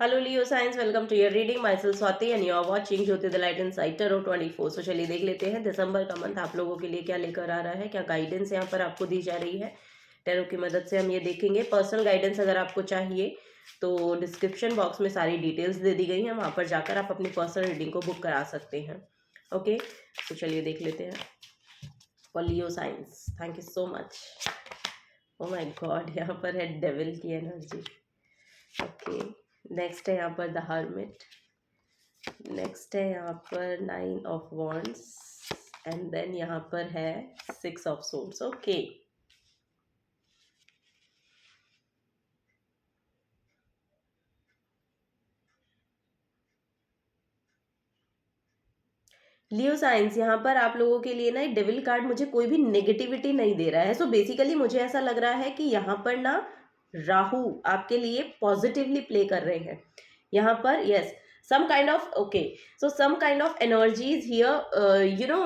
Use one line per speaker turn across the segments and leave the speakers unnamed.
Hello Leo signs, welcome to your reading. Myself Swati and you are watching Jyoti the light inside tarot 24। So चलिए देख लेते हैं दिसंबर का month आप लोगों के लिए क्या लेकर आ रहा है, क्या गाइडेंस यहाँ पर आपको दी जा रही है टैरो की मदद से। हम ये देखेंगे पर्सनल गाइडेंस अगर आपको चाहिए तो डिस्क्रिप्शन बॉक्स में सारी डिटेल्स दे दी गई हैं, वहाँ पर जाकर आप अपनी पर्सनल रीडिंग को बुक करा सकते हैं। ओके, तो चलिए देख लेते हैं for Leo science. Thank you so much. Oh my God, यहाँ पर है डेविल की एनर्जी। ओके, नेक्स्ट है यहाँ पर द हर्मिट, नेक्स्ट है यहाँ पर 9 ऑफ वॉन्ड्स एंड देन यहाँ पर है 6 of swords. Okay, Leo science, यहाँ पर आप लोगों के लिए ना एक डेविल कार्ड मुझे कोई भी नेगेटिविटी नहीं दे रहा है। सो बेसिकली मुझे ऐसा लग रहा है कि यहाँ पर ना राहु आपके लिए पॉजिटिवली प्ले कर रहे हैं यहाँ पर। Yes, some kind of okay, so some kind of energies here, you know.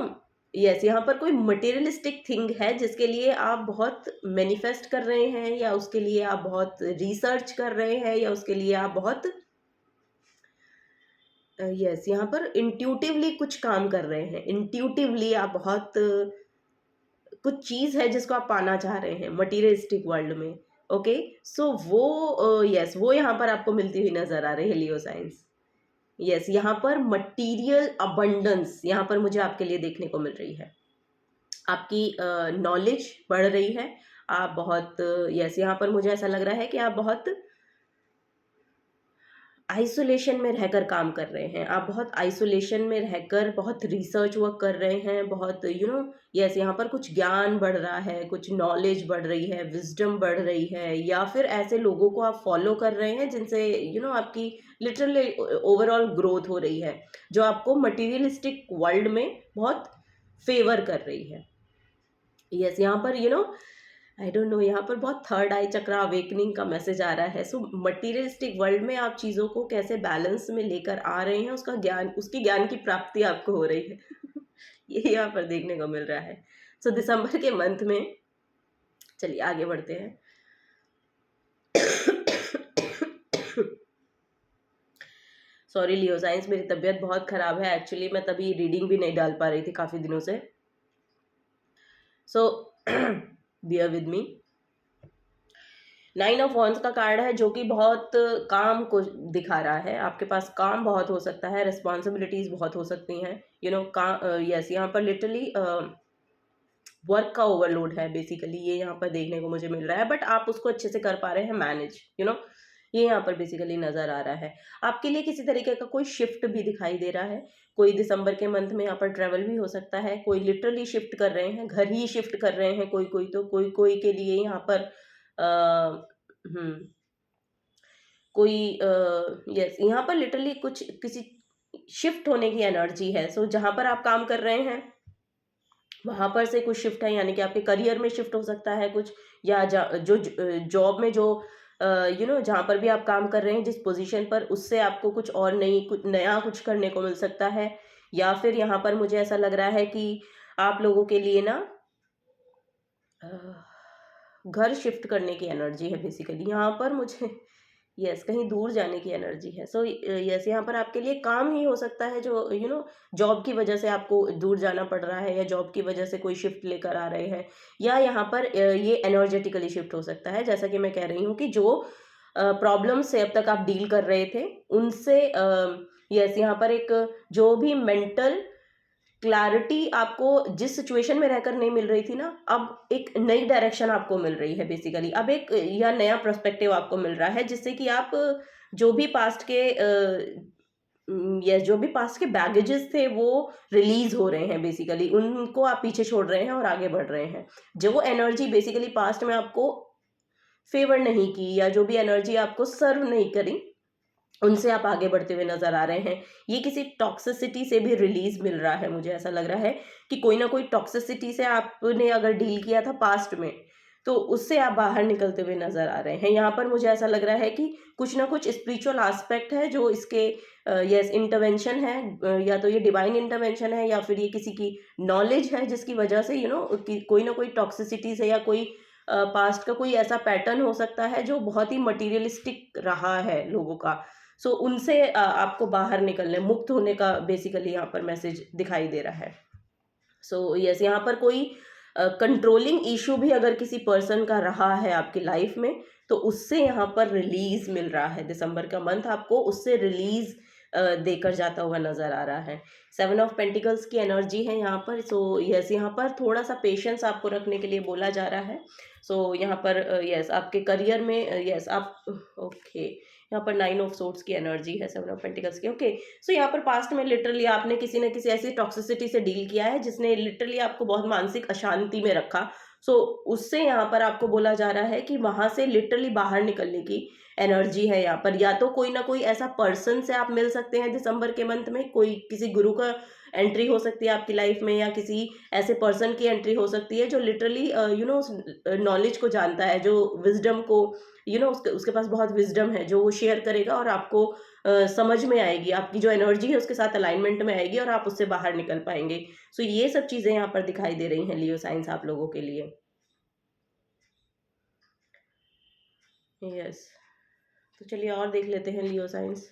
Yes, यहाँ पर कोई मटेरियलिस्टिक थिंग है जिसके लिए आप बहुत मैनिफेस्ट कर रहे हैं, या उसके लिए आप बहुत रिसर्च कर रहे हैं, या उसके लिए आप बहुत यस यहाँ पर इंट्यूटिवली कुछ काम कर रहे हैं। इंट्यूटिवली आप बहुत कुछ चीज़ है जिसको आप पाना चाह रहे हैं मटीरियलिस्टिक वर्ल्ड में। ओके, सो वो यस वो यहाँ पर आपको मिलती हुई नजर आ रही है लियो साइंस। यस, यहाँ पर मटीरियल अबंडेंस यहाँ पर मुझे आपके लिए देखने को मिल रही है। आपकी नॉलेज बढ़ रही है। आप बहुत यस यहाँ पर मुझे ऐसा लग रहा है कि आप बहुत आइसोलेशन में रहकर काम कर रहे हैं। आप बहुत आइसोलेशन में रहकर बहुत रिसर्च वर्क कर रहे हैं, बहुत यस यहाँ पर कुछ ज्ञान बढ़ रहा है, कुछ नॉलेज बढ़ रही है, विजडम बढ़ रही है, या फिर ऐसे लोगों को आप फॉलो कर रहे हैं जिनसे आपकी लिटरली ओवरऑल ग्रोथ हो रही है, जो आपको मटीरियलिस्टिक वर्ल्ड में बहुत फेवर कर रही है। यस यहाँ पर आई डोंट नो, यहाँ पर बहुत थर्ड आई चक्र अवेकनिंग का मैसेज आ रहा है। सो मटीरियलिस्टिक वर्ल्ड में आप चीज़ों को कैसे बैलेंस में लेकर आ रहे हैं, उसका ज्ञान, उसकी ज्ञान की प्राप्ति आपको हो रही है ये यहाँ पर देखने को मिल रहा है। सो दिसंबर के मंथ में चलिए आगे बढ़ते हैं सॉरी लियो साइंस, मेरी तबीयत बहुत ख़राब है एक्चुअली। मैं तभी रीडिंग भी नहीं डाल पा रही थी काफ़ी दिनों से। So bear with me. 9 of wands का कार्ड है जो कि बहुत काम को दिखा रहा है। आपके पास काम बहुत हो सकता है, रिस्पॉन्सिबिलिटीज बहुत हो सकती हैं, यस यहाँ पर लिटरली वर्क का ओवरलोड है बेसिकली, ये यहाँ पर देखने को मुझे मिल रहा है। बट आप उसको अच्छे से कर पा रहे हैं मैनेज, ये यहाँ पर बेसिकली नजर आ रहा है। आपके लिए किसी तरीके का कोई शिफ्ट भी दिखाई दे रहा है। कोई दिसंबर के मंथ में यहाँ पर ट्रेवल भी हो सकता है, कोई लिटरली शिफ्ट कर रहे हैं, घर ही शिफ्ट कर रहे हैं, कोई कोई तो कोई कोई के लिए यहाँ पर हम्म कोई यस यहाँ पर लिटरली कुछ किसी शिफ्ट होने की एनर्जी है। सो जहाँ पर आप काम कर रहे हैं वहां पर से कुछ शिफ्ट है, यानी कि आपके करियर में शिफ्ट हो सकता है कुछ, या जो जॉब में जो जहाँ पर भी आप काम कर रहे हैं, जिस पोजीशन पर, उससे आपको कुछ और कुछ नया कुछ करने को मिल सकता है। या फिर यहाँ पर मुझे ऐसा लग रहा है कि आप लोगों के लिए ना घर शिफ्ट करने की एनर्जी है बेसिकली यहाँ पर मुझे। यस, कहीं दूर जाने की एनर्जी है। सो यस यहाँ पर आपके लिए काम ही हो सकता है जो जॉब की वजह से आपको दूर जाना पड़ रहा है, या जॉब की वजह से कोई शिफ्ट लेकर आ रहे हैं, या यहाँ पर ये एनर्जेटिकली शिफ्ट हो सकता है। जैसा कि मैं कह रही हूँ कि जो प्रॉब्लम से अब तक आप डील कर रहे थे उनसे यस यहाँ पर एक जो भी मेंटल क्लैरिटी आपको जिस सिचुएशन में रहकर नहीं मिल रही थी ना, अब एक नई डायरेक्शन आपको मिल रही है बेसिकली। अब एक या नया पर्सपेक्टिव आपको मिल रहा है, जिससे कि आप जो भी पास्ट के जो भी पास्ट के बैगेजेस थे वो रिलीज हो रहे हैं बेसिकली, उनको आप पीछे छोड़ रहे हैं और आगे बढ़ रहे हैं। जो एनर्जी बेसिकली पास्ट में आपको फेवर नहीं की, या जो भी एनर्जी आपको सर्व नहीं करी, उनसे आप आगे बढ़ते हुए नजर आ रहे हैं। ये किसी टॉक्सिसिटी से भी रिलीज मिल रहा है। मुझे ऐसा लग रहा है कि कोई ना कोई टॉक्सिसिटी से आपने अगर डील किया था पास्ट में, तो उससे आप बाहर निकलते हुए नजर आ रहे हैं। यहाँ पर मुझे ऐसा लग रहा है कि कुछ ना कुछ स्पिरिचुअल एस्पेक्ट है जो इसके यस इंटरवेंशन है, या तो ये डिवाइन इंटरवेंशन है, या फिर ये किसी की नॉलेज है जिसकी वजह से कोई ना कोई टॉक्सिसिटी से, या कोई पास्ट का कोई ऐसा पैटर्न हो सकता है जो बहुत ही मटीरियलिस्टिक रहा है लोगों का। सो उनसे आपको बाहर निकलने, मुक्त होने का बेसिकली यहाँ पर मैसेज दिखाई दे रहा है। सो यस, यहाँ पर कोई कंट्रोलिंग इशू भी अगर किसी पर्सन का रहा है आपकी लाइफ में, तो उससे यहाँ पर रिलीज मिल रहा है। दिसंबर का मंथ आपको उससे रिलीज देकर जाता हुआ नजर आ रहा है। 7 ऑफ पेंटिकल्स की एनर्जी है यहाँ पर। सो यस, यहाँ पर थोड़ा सा पेशेंस आपको रखने के लिए बोला जा रहा है। सो यहाँ पर यस, आपके करियर में यस आप ओके, यहाँ पर 9 ऑफ सोर्ड्स की एनर्जी है, 7 ऑफ पेंटिकल्स की। ओके, सो यहाँ पर पास्ट में लिटरली आपने किसी न किसी ऐसी टॉक्सिसिटी से डील किया है जिसने लिटरली आपको बहुत मानसिक अशांति में रखा। सो उससे यहाँ पर आपको बोला जा रहा है कि वहां से लिटरली बाहर निकलने की एनर्जी है यहाँ पर। या तो कोई ना कोई ऐसा पर्सन से आप मिल सकते हैं दिसंबर के मंथ में, कोई किसी गुरु का एंट्री हो सकती है आपकी लाइफ में, या किसी ऐसे पर्सन की एंट्री हो सकती है जो लिटरली उस नॉलेज को जानता है, जो विजडम को उसके उसके पास बहुत विजडम है, जो वो शेयर करेगा और आपको समझ में आएगी, आपकी जो एनर्जी है उसके साथ अलाइनमेंट में आएगी और आप उससे बाहर निकल पाएंगे। सो ये सब चीजें यहाँ पर दिखाई दे रही हैं लियो साइंस आप लोगों के लिए। यस, तो चलिए और देख लेते हैं लियो साइंस।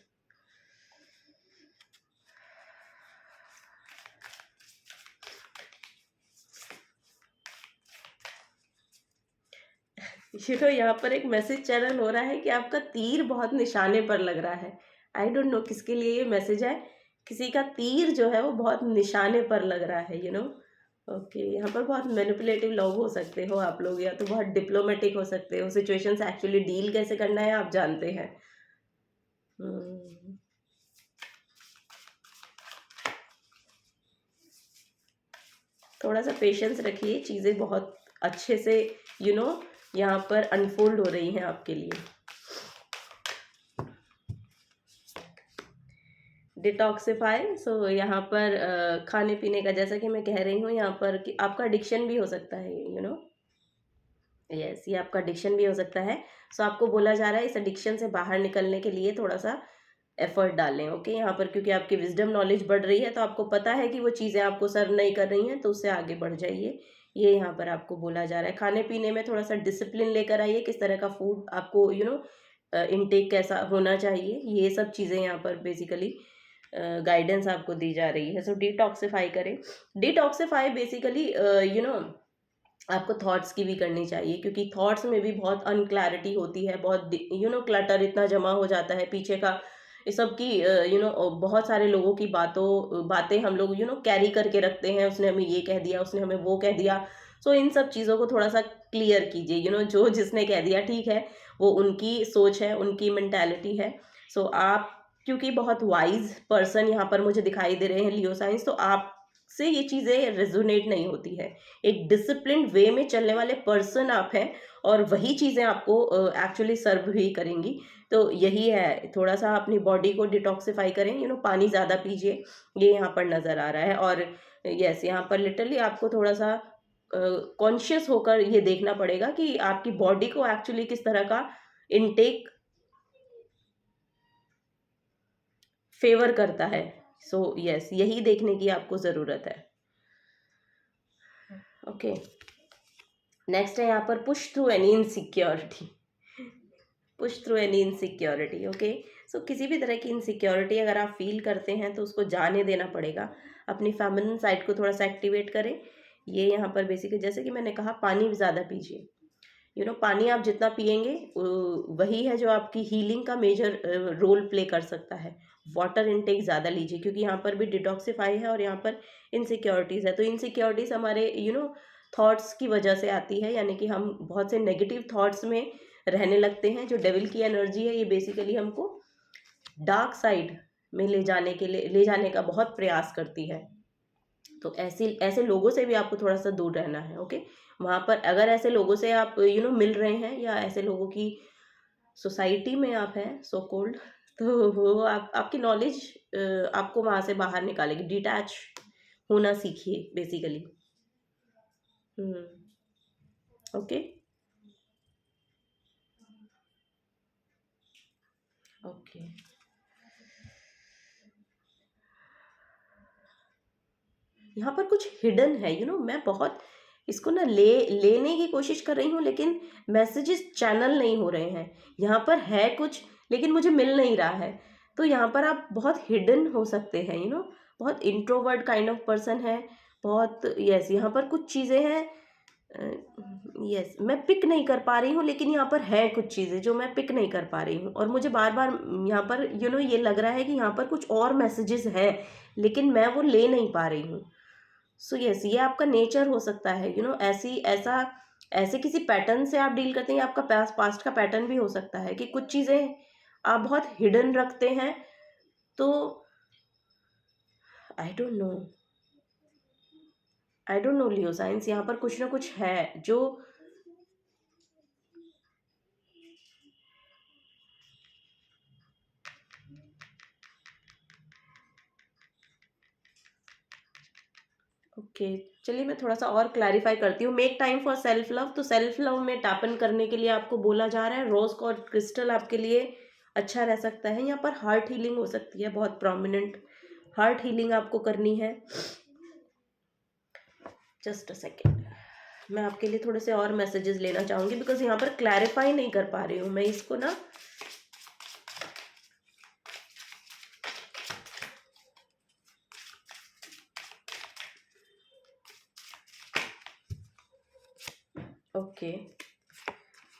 यहाँ पर एक मैसेज चैनल हो रहा है कि आपका तीर बहुत निशाने पर लग रहा है। आई डोंट नो किसके लिए ये मैसेज है। किसी का तीर जो है वो बहुत निशाने पर लग रहा है, ओके, यहाँ पर बहुत मैनिपुलेटिव लोग हो सकते हो आप लोग, या तो बहुत डिप्लोमेटिक हो सकते हो। सिचुएशन से एक्चुअली डील कैसे करना है आप जानते हैं। थोड़ा सा पेशेंस रखिए, चीज़ें बहुत अच्छे से यहाँ पर अनफोल्ड हो रही हैं आपके लिए। डिटॉक्सिफाई, सो यहाँ पर खाने पीने का, जैसा कि मैं कह रही हूँ यहाँ पर कि आपका एडिक्शन भी हो सकता है, यस, ये आपका एडिक्शन भी हो सकता है। सो आपको बोला जा रहा है इस एडिक्शन से बाहर निकलने के लिए थोड़ा सा एफर्ट डालें। ओके, यहाँ पर क्योंकि आपकी विजडम नॉलेज बढ़ रही है तो आपको पता है कि वो चीज़ें आपको सर्व नहीं कर रही हैं, तो उससे आगे बढ़ जाइए, ये यहाँ पर आपको बोला जा रहा है। खाने पीने में थोड़ा सा डिसिप्लिन लेकर आइए, किस तरह का फूड आपको इनटेक कैसा होना चाहिए, ये सब चीज़ें यहाँ पर बेसिकली गाइडेंस आपको दी जा रही है। सो डिटॉक्सिफाई करें। डिटॉक्सिफाई बेसिकली आपको थॉट्स की भी करनी चाहिए, क्योंकि थॉट्स में भी बहुत अनक्लैरिटी होती है, बहुत क्लटर इतना जमा हो जाता है पीछे का, इस सब की बहुत सारे लोगों की बातें हम लोग कैरी करके रखते हैं। उसने हमें ये कह दिया, उसने हमें वो कह दिया। सो इन सब चीज़ों को थोड़ा सा क्लियर कीजिए। जो जिसने कह दिया ठीक है, वो उनकी सोच है, उनकी मेंटालिटी है। सो आप क्योंकि बहुत वाइज पर्सन यहाँ पर मुझे दिखाई दे रहे हैं लियो साइंस, तो आपसे ये चीज़ें रेजोनेट नहीं होती है। एक डिसिप्लिन वे में चलने वाले पर्सन आप हैं, और वही चीज़ें आपको एक्चुअली सर्व भी करेंगी। तो यही है, थोड़ा सा अपनी बॉडी को डिटॉक्सिफाई करें, पानी ज़्यादा पीजिए, ये यहाँ पर नज़र आ रहा है। और यस, यहाँ पर लिटरली आपको थोड़ा सा कॉन्शियस होकर ये देखना पड़ेगा कि आपकी बॉडी को एक्चुअली किस तरह का इनटेक फेवर करता है। सो यस, यही देखने की आपको ज़रूरत है। ओके, नेक्स्ट है यहाँ पर push through any insecurity. Push through any insecurity. Okay, so किसी भी तरह की इनसिक्योरिटी अगर आप फील करते हैं तो उसको जाने देना पड़ेगा। अपनी फेमिनिन साइड को थोड़ा सा एक्टिवेट करें। ये यहाँ पर बेसिकली जैसे कि मैंने कहा, पानी ज़्यादा पीजिए। पानी आप जितना पिएंगे वही है जो आपकी हीलिंग का मेजर रोल प्ले कर सकता है। वाटर इनटेक ज़्यादा लीजिए, क्योंकि यहाँ पर भी डिटॉक्सिफाई है और यहाँ पर इनसिक्योरिटीज़ है। तो इनसिक्योरिटीज़ हमारे थॉट्स की वजह से आती है, यानी कि हम बहुत से नेगेटिव थॉट्स में रहने लगते हैं। जो डेविल की एनर्जी है, ये बेसिकली हमको डार्क साइड में ले जाने का बहुत प्रयास करती है। तो ऐसे लोगों से भी आपको थोड़ा सा दूर रहना है। ओके, वहाँ पर अगर ऐसे लोगों से आप मिल रहे हैं, या ऐसे लोगों की सोसाइटी में आप हैं सो कोल्ड, तो वो आपकी नॉलेज आपको वहाँ से बाहर निकालेगी। डिटैच होना सीखिए बेसिकली। ओके, ओके, यहाँ पर कुछ हिडन है। मैं बहुत इसको ना लेने की कोशिश कर रही हूँ, लेकिन मैसेजेस चैनल नहीं हो रहे हैं। यहाँ पर है कुछ, लेकिन मुझे मिल नहीं रहा है। तो यहाँ पर आप बहुत हिडन हो सकते हैं, बहुत इंट्रोवर्ट काइंड ऑफ पर्सन है, बहुत यस, यहाँ पर कुछ चीज़ें हैं, यस मैं पिक नहीं कर पा रही हूँ, लेकिन यहाँ पर है कुछ चीज़ें जो मैं पिक नहीं कर पा रही हूँ, और मुझे बार बार यहाँ पर ये लग रहा है कि यहाँ पर कुछ और मैसेजेस हैं, लेकिन मैं वो ले नहीं पा रही हूँ। सो यस, ये आपका नेचर हो सकता है, ऐसे किसी पैटर्न से आप डील करते हैं, आपका पास्ट का पैटर्न भी हो सकता है कि कुछ चीज़ें आप बहुत हिडन रखते हैं। तो I don't know, Leo science, यहाँ पर कुछ ना कुछ है जो ओके, चलिए मैं थोड़ा सा और क्लैरिफाई करती हूँ। Make time for self love, तो सेल्फ लव में टैपन करने के लिए आपको बोला जा रहा है रोज कॉर्ड क्रिस्टल आपके लिए अच्छा रह सकता है। यहाँ पर हार्ट हीलिंग हो सकती है, बहुत प्रोमिनेंट हार्ट हीलिंग आपको करनी है। जस्ट अ सेकेंड, मैं आपके लिए थोड़े से और मैसेजेस लेना चाहूँगी, बिकॉज यहाँ पर क्लैरिफाई नहीं कर पा रही हूँ मैं इसको ना। ओके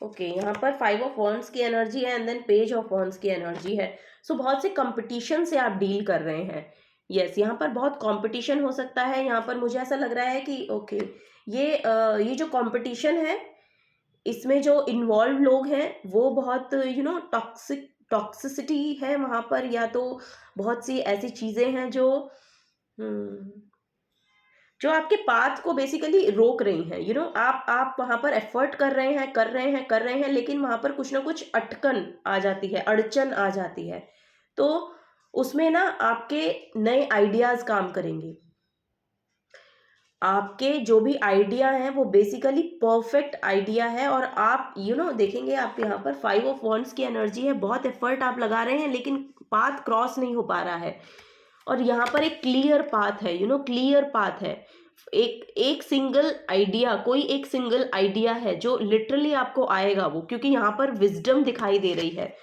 ओके, यहाँ पर 5 ऑफ वॉन्ड्स की एनर्जी है and then page of wands की एनर्जी है। सो बहुत से कंपटीशन से आप डील कर रहे हैं। यस, यहाँ पर बहुत कंपटीशन हो सकता है। यहाँ पर मुझे ऐसा लग रहा है कि ओके, ये जो कंपटीशन है, इसमें जो इन्वॉल्व लोग हैं वो बहुत टॉक्सिसिटी है वहाँ पर, या तो बहुत सी ऐसी चीज़ें हैं हम्म, जो आपके पाथ को बेसिकली रोक रही हैं। आप वहां पर एफर्ट कर रहे हैं, लेकिन वहां पर कुछ ना कुछ अटकन आ जाती है, अड़चन आ जाती है। तो उसमें ना आपके नए आइडियाज काम करेंगे। आपके जो भी आइडिया है वो बेसिकली परफेक्ट आइडिया है, और आप देखेंगे आप यहाँ पर 5 ऑफ वॉन्ड्स की एनर्जी है, बहुत एफर्ट आप लगा रहे हैं लेकिन पाथ क्रॉस नहीं हो पा रहा है। और यहाँ पर एक क्लियर पाथ है, क्लियर पाथ है। एक सिंगल आइडिया, कोई एक सिंगल आइडिया है जो लिटरली आपको आएगा वो, क्योंकि यहाँ पर विजडम दिखाई दे रही है।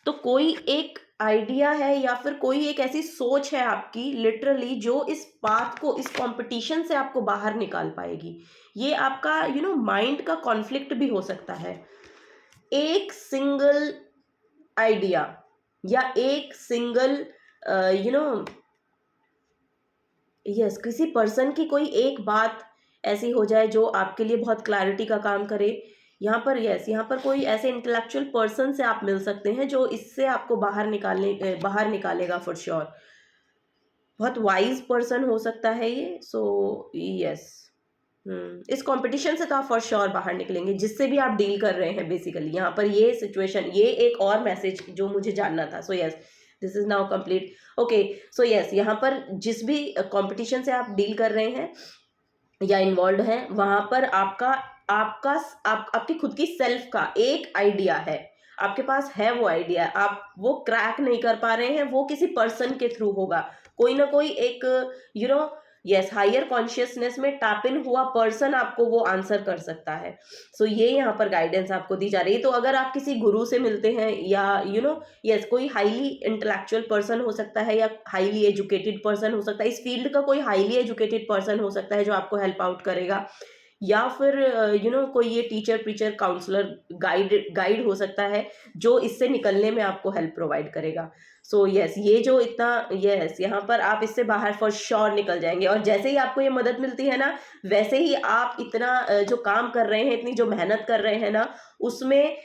तो कोई एक आइडिया है या फिर कोई एक ऐसी सोच है आपकी लिटरली, जो इस पाथ को, इस कंपटीशन से आपको बाहर निकाल पाएगी। ये आपका माइंड का कॉन्फ्लिक्ट भी हो सकता है। एक सिंगल आइडिया या एक सिंगल यस, किसी पर्सन की कोई एक बात ऐसी हो जाए जो आपके लिए बहुत क्लैरिटी का काम करे। यहाँ पर यस, यहाँ पर कोई ऐसे इंटेलेक्चुअल पर्सन से आप मिल सकते हैं जो इससे आपको बाहर निकालेगा फॉर श्योर। बहुत वाइज पर्सन हो सकता है ये। सो यस, इस कंपटीशन से तो आप फॉर श्योर बाहर निकलेंगे, जिससे भी आप डील कर रहे हैं बेसिकली। यहाँ पर ये सिचुएशन, ये एक और मैसेज जो मुझे जानना था। सो yes, this is now complete. Okay, so yes, यहाँ पर जिस भी कंपटीशन से आप डील कर रहे हैं या इन्वॉल्व हैं, वहां पर आपकी खुद की सेल्फ का एक आइडिया है, आपके पास है वो आइडिया, आप वो क्रैक नहीं कर पा रहे हैं। वो किसी पर्सन के थ्रू होगा, कोई ना कोई एक यस, हायर कॉन्शियसनेस में टैप इन हुआ पर्सन आपको वो आंसर कर सकता है। सो ये यहाँ पर गाइडेंस आपको दी जा रही है। तो अगर आप किसी गुरु से मिलते हैं, या यस, कोई हाईली इंटेलेक्चुअल पर्सन हो सकता है या हाईली एजुकेटेड पर्सन हो सकता है, इस फील्ड का कोई हाईली एजुकेटेड पर्सन हो सकता है जो आपको हेल्प आउट करेगा, या फिर कोई ये टीचर, प्रीचर, काउंसलर, गाइड हो सकता है जो इससे निकलने में आपको हेल्प प्रोवाइड करेगा। सो यस, ये जो इतना यस, यहाँ पर आप इससे बाहर फॉर श्योर निकल जाएंगे। और जैसे ही आपको ये मदद मिलती है ना, वैसे ही आप इतना जो काम कर रहे हैं, इतनी जो मेहनत कर रहे हैं ना, उसमें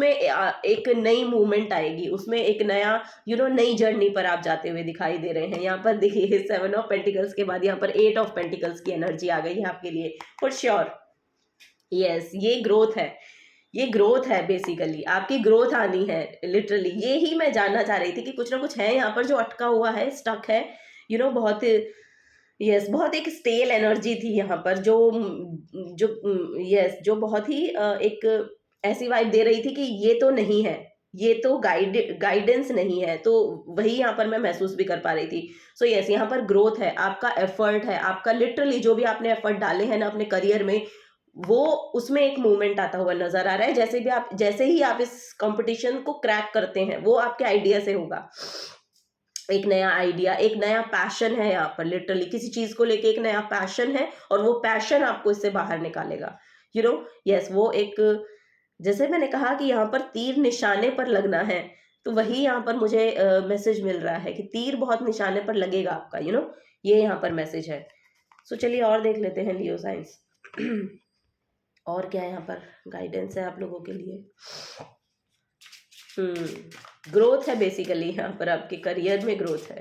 एक नई मूवमेंट आएगी, उसमें एक नया नई जर्नी पर आप जाते हुए दिखाई दे रहे हैं। यहाँ पर देखिए 7 ऑफ पेंटिकल्स के बाद यहाँ पर 8 ऑफ पेंटिकल्स की एनर्जी आ गई है आपके लिए फॉर श्योर। यस, ये ग्रोथ है, ये ग्रोथ है, बेसिकली आपकी ग्रोथ आनी है लिटरली। ये ही मैं जानना चाह रही थी कि कुछ ना कुछ है यहाँ पर जो अटका हुआ है, स्टक है, बहुत यस, बहुत एक स्टेल एनर्जी थी यहाँ पर, जो यस, जो बहुत ही एक ऐसी वाइब दे रही थी कि ये तो नहीं है, ये तो गाइडेंस नहीं है। तो वही यहाँ पर मैं महसूस भी कर पा रही थी। सो यस, यहाँ पर ग्रोथ है, आपका एफर्ट है, आपका लिटरली जो भी आपने एफर्ट डाले हैं ना अपने करियर में, वो उसमें एक मूवमेंट आता हुआ नजर आ रहा है। जैसे ही आप इस कंपटीशन को क्रैक करते हैं, वो आपके आइडिया से होगा। एक नया आइडिया, एक नया पैशन है यहाँ पर, लिटरली किसी चीज को लेके एक नया पैशन है और वो पैशन आपको इससे बाहर निकालेगा, यू नो। यस, वो एक, जैसे मैंने कहा कि यहाँ पर तीर निशाने पर लगना है, तो वही यहाँ पर मुझे मैसेज मिल रहा है कि तीर बहुत निशाने पर लगेगा आपका, यू नो, ये यहाँ पर मैसेज है। सो चलिए और देख लेते हैं लियो साइंस। और क्या यहाँ पर गाइडेंस है आप लोगों के लिए। ग्रोथ है बेसिकली, यहाँ पर आपके करियर में ग्रोथ है।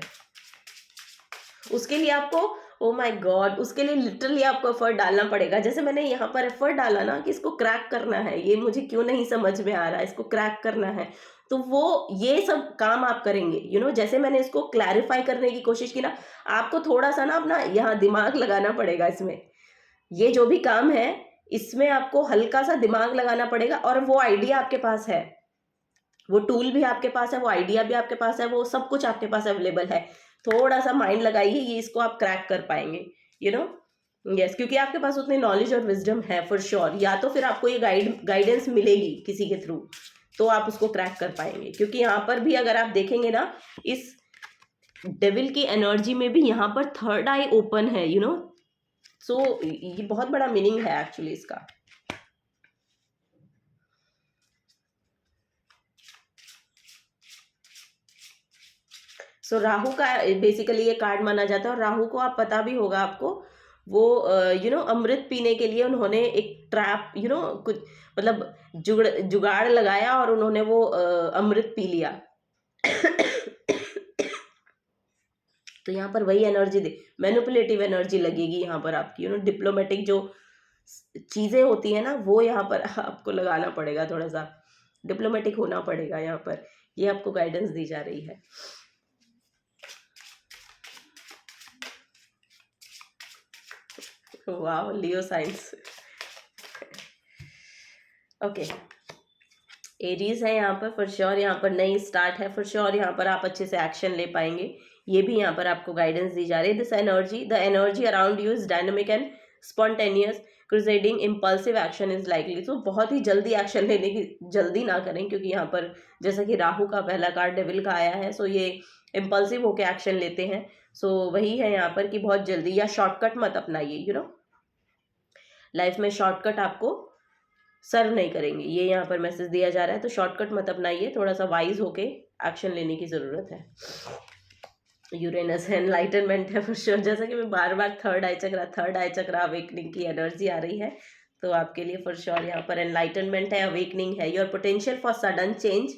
उसके लिए आपको, ओ माय गॉड, उसके लिए लिटरली आपको एफर्ट डालना पड़ेगा। जैसे मैंने यहाँ पर एफर्ट डाला ना कि इसको क्रैक करना है, ये मुझे क्यों नहीं समझ में आ रहा है, इसको क्रैक करना है, तो वो ये सब काम आप करेंगे, यू नो। जैसे मैंने इसको क्लैरिफाई करने की कोशिश की ना, आपको थोड़ा सा ना अपना यहाँ दिमाग लगाना पड़ेगा इसमें। ये जो भी काम है इसमें आपको हल्का सा दिमाग लगाना पड़ेगा, और वो आइडिया आपके पास है, वो टूल भी आपके पास है, वो आइडिया भी आपके पास है, वो सब कुछ आपके पास अवेलेबल है। थोड़ा सा माइंड लगाइए, ये इसको आप क्रैक कर पाएंगे, यू नो। यस, क्योंकि आपके पास उतनी नॉलेज और विजडम है फॉर श्योर। या तो फिर आपको ये गाइडेंस मिलेगी किसी के थ्रू, तो आप उसको क्रैक कर पाएंगे। क्योंकि यहाँ पर भी अगर आप देखेंगे ना, इस डेविल की एनर्जी में भी यहाँ पर थर्ड आई ओपन है, यू नो। सो ये बहुत बड़ा मीनिंग है एक्चुअली इसका। सो राहु का बेसिकली ये कार्ड माना जाता है, और राहु को आप पता भी होगा आपको, वो यू नो अमृत पीने के लिए उन्होंने एक ट्रैप, यू नो, कुछ मतलब जुगाड़ लगाया और उन्होंने वो अमृत पी लिया। तो यहाँ पर वही एनर्जी दे, मैनिपुलेटिव एनर्जी लगेगी यहाँ पर आपकी, यू नो। डिप्लोमेटिक जो चीजें होती है ना, वो यहाँ पर आपको लगाना पड़ेगा, थोड़ा सा डिप्लोमेटिक होना पड़ेगा यहाँ पर। ये आपको गाइडेंस दी जा रही है। वाह, लियो साइंस। ओके, एरीज है यहाँ पर फॉर श्योर, यहाँ पर नई स्टार्ट है फॉर श्योर, यहाँ पर आप अच्छे से एक्शन ले पाएंगे। ये भी यहाँ पर आपको गाइडेंस दी जा रही है। This energy, the energy around you is dynamic and spontaneous, crusading impulsive action is likely. तो बहुत ही जल्दी एक्शन लेने की जल्दी ना करें, क्योंकि यहाँ पर जैसा कि राहु का पहला कार्ड डेविल का आया है, सो ये इम्पल्सिव होकर एक्शन लेते हैं। सो वही है यहाँ पर कि बहुत जल्दी, या शॉर्टकट मत अपनाइए, यू नो। लाइफ में शॉर्टकट आपको सर्व नहीं करेंगे, ये यहाँ पर मैसेज दिया जा रहा है। तो शॉर्टकट मत अपनाइए, थोड़ा सा वाइज होके एक्शन लेने की जरूरत है। यूरेनस है, एनलाइटनमेंट है फॉर श्योर। जैसा कि मैं बार बार थर्ड आई चक्र अवेकनिंग की एनर्जी आ रही है, तो आपके लिए फॉर श्योर यहाँ पर एनलाइटनमेंट है, अवेकनिंग है। Your potential for sudden change,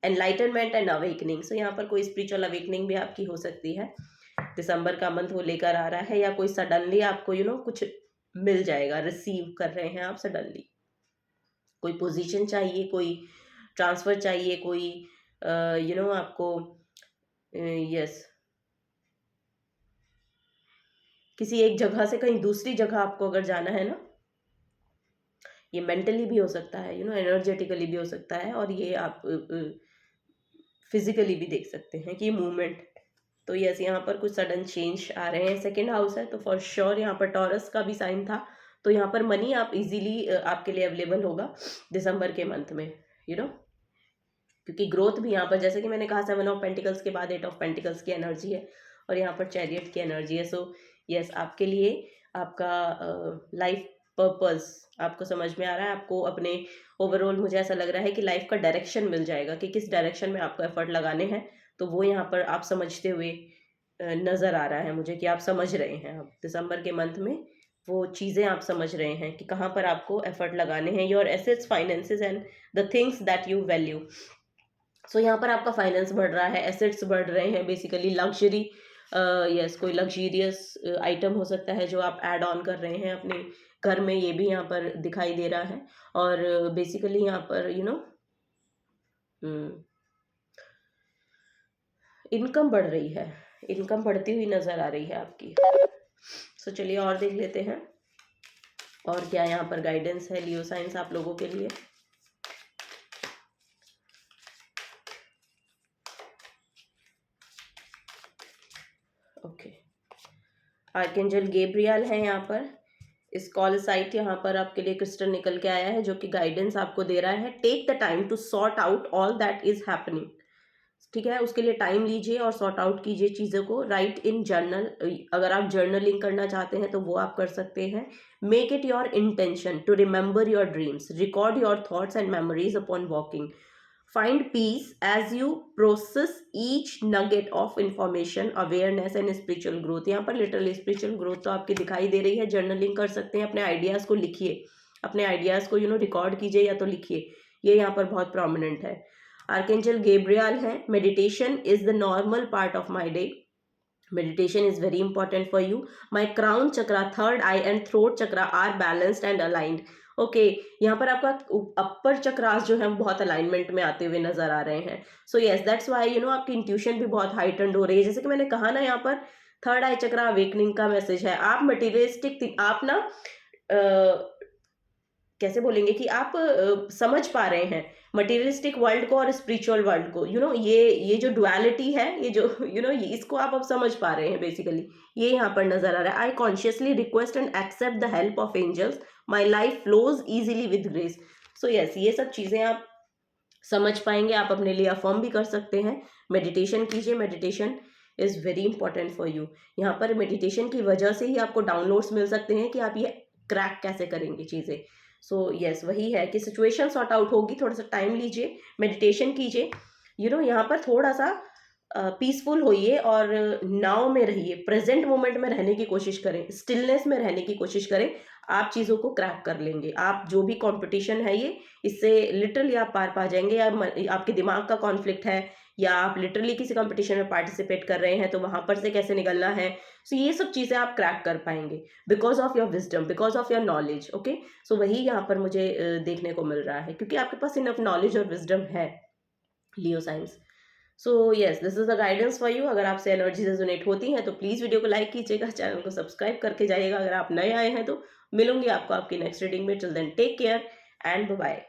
enlightenment and awakening. So यहाँ पर कोई स्पिरिचुअल अवेकनिंग भी आपकी हो सकती है। दिसंबर का मंथ वो लेकर आ रहा है, या कोई सडनली आपको, यू नो, कुछ मिल जाएगा, रिसीव कर रहे हैं आप सडनली। कोई पोजीशन चाहिए, कोई ट्रांसफर चाहिए, कोई यू नो आपको, यस, किसी एक जगह से कहीं दूसरी जगह आपको अगर जाना है ना, ये मेंटली भी हो सकता है, यू नो, एनर्जेटिकली भी हो सकता है, और ये आप फिजिकली भी देख सकते हैं कि मूवमेंट। तो यस, यहाँ पर कुछ सडन चेंज आ रहे हैं। सेकेंड हाउस है, तो फॉर श्योर यहाँ पर टॉरस का भी साइन था, तो यहाँ पर मनी आप इजीली आपके लिए अवेलेबल होगा दिसंबर के मंथ में, यू नो। क्योंकि ग्रोथ भी यहाँ पर, जैसे कि मैंने कहा, 7 ऑफ पेंटिकल्स के बाद 8 ऑफ पेंटिकल्स की एनर्जी है, और यहाँ पर चैरियट की एनर्जी है। सो यस, आपके लिए आपका लाइफ पर्पस आपको समझ में आ रहा है। आपको अपने ओवरऑल, मुझे ऐसा लग रहा है कि लाइफ का डायरेक्शन मिल जाएगा कि किस डायरेक्शन में आपको एफर्ट लगाने हैं। तो वो यहाँ पर आप समझते हुए नज़र आ रहा है मुझे कि आप समझ रहे हैं। आप दिसंबर के मंथ में वो चीज़ें आप समझ रहे हैं कि कहाँ पर आपको एफर्ट लगाने हैं। Your assets, finances and the things that you value. So यहाँ पर आपका फाइनेंस बढ़ रहा है, एसेट्स बढ़ रहे हैं, बेसिकली लग्जरी, यस, कोई लग्जीरियस आइटम हो सकता है जो आप ऐड ऑन कर रहे हैं अपने घर में, ये भी यहाँ पर दिखाई दे रहा है। और बेसिकली यहाँ पर, यू नो, इनकम बढ़ रही है, इनकम बढ़ती हुई नजर आ रही है आपकी। सो चलिए और देख लेते हैं और क्या यहाँ पर गाइडेंस है लियो साइंस आप लोगों के लिए। ओके, आर्कएंजल गैब्रियल है यहाँ पर। इस कॉल साइट यहाँ पर आपके लिए क्रिस्टल निकल के आया है, जो कि गाइडेंस आपको दे रहा है। Take the time to sort out all that is happening. ठीक है, उसके लिए टाइम लीजिए और सॉर्ट आउट कीजिए चीज़ों को। राइट इन जर्नल, अगर आप जर्नलिंग करना चाहते हैं तो वो आप कर सकते हैं। Make it your intention to remember your dreams, record your thoughts and memories upon waking, find peace as you process each nugget of information, awareness and spiritual growth. यहाँ पर लिटरली स्पिरिचुअल ग्रोथ तो आपकी दिखाई दे रही है। Journaling कर सकते हैं, अपने आइडियाज़ को लिखिए, अपने आइडियाज़ को रिकॉर्ड कीजिए या तो लिखिए, ये यहाँ पर बहुत प्रोमिनेंट है। आर्केंजल गेब्रियल है, meditation is the normal part of my day, meditation is very important for you. My crown chakra, third eye and throat chakra are balanced and aligned. Okay यहाँ पर आपका अपर चक्रास जो है बहुत अलाइनमेंट में आते हुए नजर आ रहे हैं। सो यस दैट्स वाई आपकी इंट्यूशन भी बहुत हाइटेंड हो रही है। जैसे कि मैंने कहा ना, यहाँ पर थर्ड आई चक्रा अवेकनिंग का मैसेज है। आप मटीरियलिस्टिक, आप ना कैसे बोलेंगे कि आप समझ पा रहे हैं मटेरियलिस्टिक वर्ल्ड को और स्पिरिचुअल वर्ल्ड को। ये जो डुअलिटी है, ये जो इसको आप अब समझ पा रहे हैं बेसिकली, ये यहाँ पर नजर आ रहा है। I consciously request and accept the help of angels, my life flows easily with grace. So yes, ये सब चीजें आप समझ पाएंगे, आप अपने लिए अफर्म भी कर सकते हैं। मेडिटेशन कीजिए, meditation is very important for you. यहाँ पर मेडिटेशन की वजह से ही आपको डाउनलोड्स मिल सकते हैं कि आप ये क्रैक कैसे करेंगे चीजें। सो यस, वही है कि सिचुएशन सॉर्ट आउट होगी, थोड़ा सा टाइम लीजिए, मेडिटेशन कीजिए, यहाँ पर थोड़ा सा पीसफुल होइए और नाव में रहिए, प्रेजेंट मोमेंट में रहने की कोशिश करें, स्टिलनेस में रहने की कोशिश करें। आप चीज़ों को क्रैक कर लेंगे। आप जो भी कंपटीशन है ये, इससे लिटरली आप पार पा जाएंगे। या आपके दिमाग का कॉन्फ्लिक्ट है, या आप लिटरली किसी कंपटीशन में पार्टिसिपेट कर रहे हैं तो वहां पर से कैसे निकलना है, सो ये सब चीज़ें आप क्रैक कर पाएंगे because of your wisdom, because of your knowledge. Okay, so वही यहाँ पर मुझे देखने को मिल रहा है, क्योंकि आपके पास इनफ नॉलेज और विजडम है, Leo signs. So yes, this is the guidance for you. अगर आपसे एनर्जी रेजोनेट होती है तो प्लीज़ वीडियो को लाइक कीजिएगा, चैनल को सब्सक्राइब करके जाइएगा। अगर आप नए आए हैं तो मिलूंगी आपको आपकी नेक्स्ट रीडिंग में। Till then take care and bye bye.